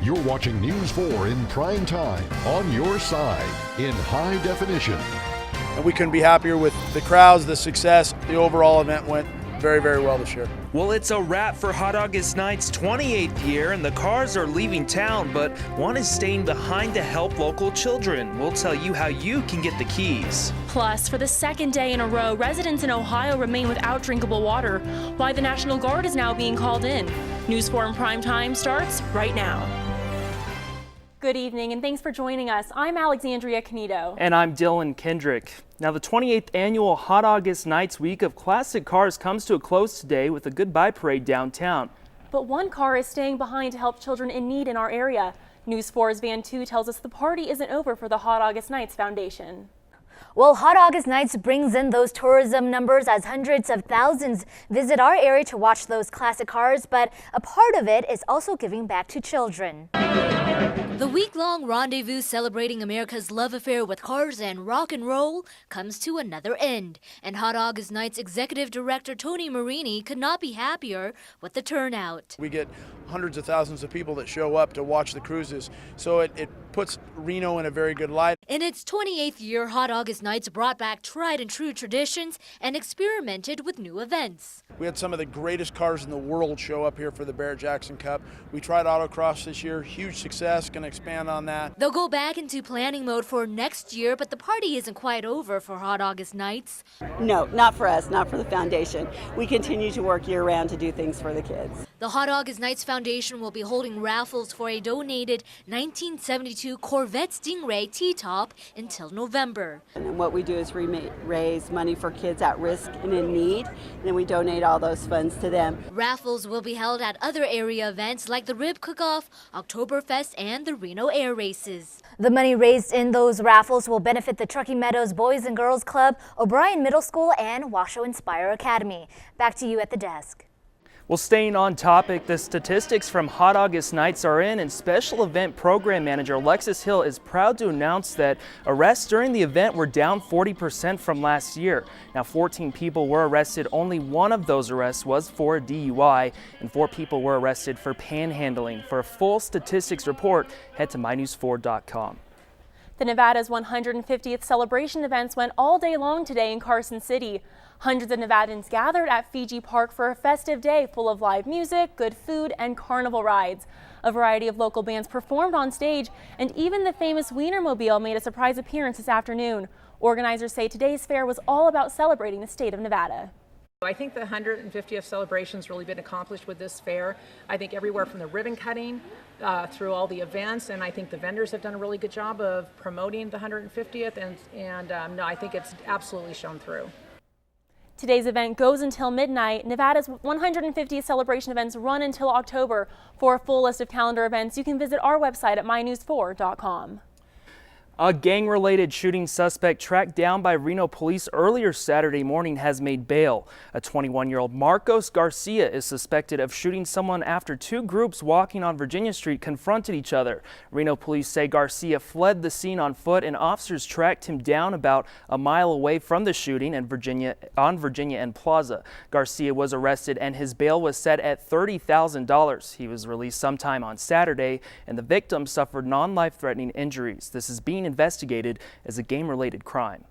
You're watching News 4 in prime time, on your side, in high definition. And we couldn't be happier with the crowds, the success. The overall event went very, very well this year. Well, it's a wrap for Hot August Night's 28th year, and the cars are leaving town, but one is staying behind to help local children. We'll tell you how you can get the keys. Plus, for the second day in a row, residents in Ohio remain without drinkable water, why the National Guard is now being called in. News 4 in prime time starts right now. Good evening, and thanks for joining us. I'm Alexandria Canedo. And I'm Dylan Kendrick. Now, the 28th annual Hot August Nights Week of Classic Cars comes to a close today with a goodbye parade downtown. But one car is staying behind to help children in need in our area. News 4's Van 2 tells us the party isn't over for the Hot August Nights Foundation. Well, Hot August Nights brings in those tourism numbers as hundreds of thousands visit our area to watch those classic cars, but a part of it is also giving back to children. The week-long rendezvous celebrating America's love affair with cars and rock and roll comes to another end, and Hot August Nights Executive Director Tony Marini could not be happier with the turnout. We get hundreds of thousands of people that show up to watch the cruises, so it puts Reno in a very good light. In its 28th year, Hot August Nights brought back tried and true traditions and experimented with new events. We had some of the greatest cars in the world show up here for the Barrett-Jackson Cup. We tried autocross this year, huge success, going to expand on that. They'll go back into planning mode for next year, but the party isn't quite over for Hot August Nights. No, not for us, not for the foundation. We continue to work year-round to do things for the kids. The Hot August Nights Foundation will be holding raffles for a donated 1972 Corvette Stingray T-top until November. And what we do is raise money for kids at risk and in need, and then we donate all those funds to them. Raffles will be held at other area events like the Rib Cook-Off, Oktoberfest, and the Reno Air Races. The money raised in those raffles will benefit the Truckee Meadows Boys and Girls Club, O'Brien Middle School, and Washoe Inspire Academy. Back to you at the desk. Well, staying on topic, the statistics from Hot August Nights are in, and Special Event Program Manager Alexis Hill is proud to announce that arrests during the event were down 40% from last year. Now, 14 people were arrested. Only one of those arrests was for a DUI, and 4 people were arrested for panhandling. For a full statistics report, head to mynews4.com. The Nevada's 150th celebration events went all day long today in Carson City. Hundreds of Nevadans gathered at Fiji Park for a festive day full of live music, good food, and carnival rides. A variety of local bands performed on stage, and even the famous Wienermobile made a surprise appearance this afternoon. Organizers say today's fair was all about celebrating the state of Nevada. I think the 150th celebration has really been accomplished with this fair. I think everywhere from the ribbon cutting through all the events, and I think the vendors have done a really good job of promoting the 150th, and no, I think it's absolutely shown through. Today's event goes until midnight. Nevada's 150th celebration events run until October. For a full list of calendar events, you can visit our website at mynews4.com. A gang-related shooting suspect tracked down by Reno police earlier Saturday morning has made bail. A 21-year-old Marcos Garcia is suspected of shooting someone after 2 groups walking on Virginia Street confronted each other. Reno police say Garcia fled the scene on foot, and officers tracked him down about a mile away from the shooting on Virginia and Plaza. Garcia was arrested, and his bail was set at $30,000. He was released sometime on Saturday, and the victim suffered non-life-threatening injuries. This is being investigated as a game-related crime.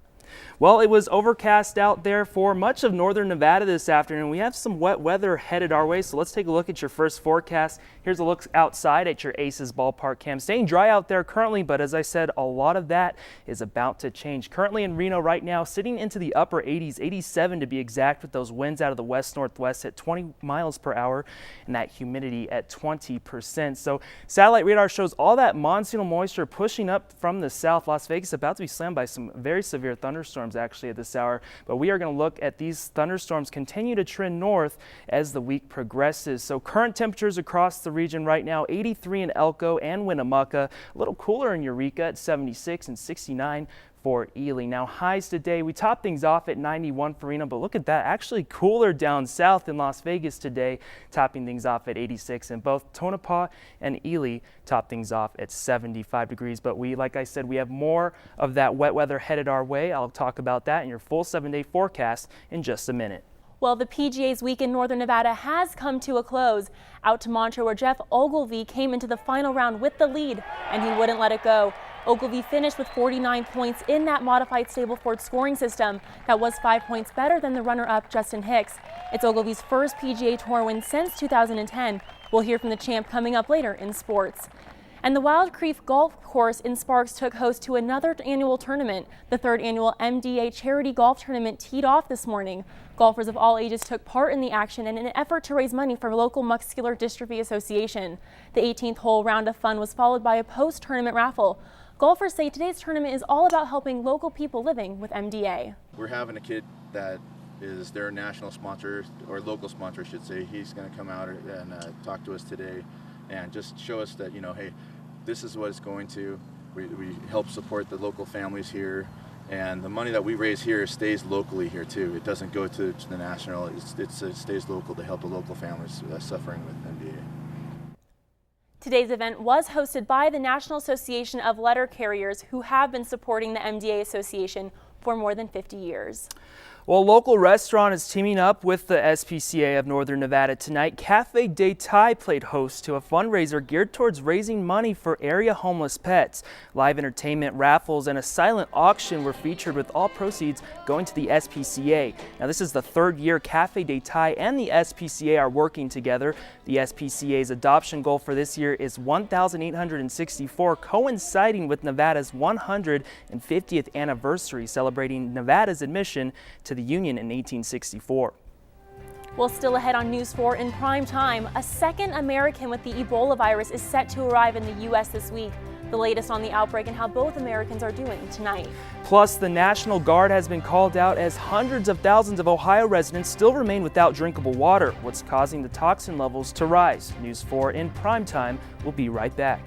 Well, it was overcast out there for much of northern Nevada this afternoon. We have some wet weather headed our way, so let's take a look at your first forecast. Here's a look outside at your Aces ballpark cam. Staying dry out there currently, but as I said, a lot of that is about to change. Currently in Reno right now, sitting into the upper 80s, 87 to be exact, with those winds out of the west-northwest at 20 miles per hour and that humidity at 20%. So satellite radar shows all that monsoonal moisture pushing up from the south. Las Vegas about to be slammed by some very severe thunderstorms actually at this hour, but we are going to look at these thunderstorms continue to trend north as the week progresses. So current temperatures across the region right now, 83 in Elko and Winnemucca, a little cooler in Eureka at 76 and 69 for Ely. Now highs today, we top things off at 91 for Reno, but look at that, actually cooler down south in Las Vegas today, topping things off at 86, and both Tonopah and Ely top things off at 75 degrees. But like I said, we have more of that wet weather headed our way. I'll talk about that in your full 7-day forecast in just a minute. Well, the PGA's week in Northern Nevada has come to a close. Out to Montreux, where Jeff Ogilvy came into the final round with the lead, and he wouldn't let it go. Ogilvy finished with 49 points in that modified Stableford scoring system. That was 5 points better than the runner-up Justin Hicks. It's Ogilvy's first PGA Tour win since 2010. We'll hear from the champ coming up later in sports. And the Wild Creek Golf Course in Sparks took host to another annual tournament. The third annual MDA Charity Golf Tournament teed off this morning. Golfers of all ages took part in the action in an effort to raise money for the local Muscular Dystrophy Association. The 18th hole round of fun was followed by a post-tournament raffle. Golfers say today's tournament is all about helping local people living with MDA. We're having a kid that is their national sponsor, or local sponsor I should say. He's going to come out and talk to us today and just show us that, hey, this is what it's going to. We help support the local families here, and the money that we raise here stays locally here too. It doesn't go to the national. It stays local to help the local families suffering with MDA. Today's event was hosted by the National Association of Letter Carriers, who have been supporting the MDA Association for more than 50 years. Well, a local restaurant is teaming up with the SPCA of Northern Nevada tonight. Cafe de Thai played host to a fundraiser geared towards raising money for area homeless pets. Live entertainment, raffles, and a silent auction were featured, with all proceeds going to the SPCA. Now, this is the third year Cafe de Thai and the SPCA are working together. The SPCA's adoption goal for this year is 1,864, coinciding with Nevada's 150th anniversary, celebrating Nevada's admission to the Union in 1864. Well, still ahead on News 4 in prime time, a second American with the Ebola virus is set to arrive in the U.S. this week. The latest on the outbreak and how both Americans are doing tonight. Plus, the National Guard has been called out as hundreds of thousands of Ohio residents still remain without drinkable water. What's causing the toxin levels to rise? News 4 in prime time. We'll be right back.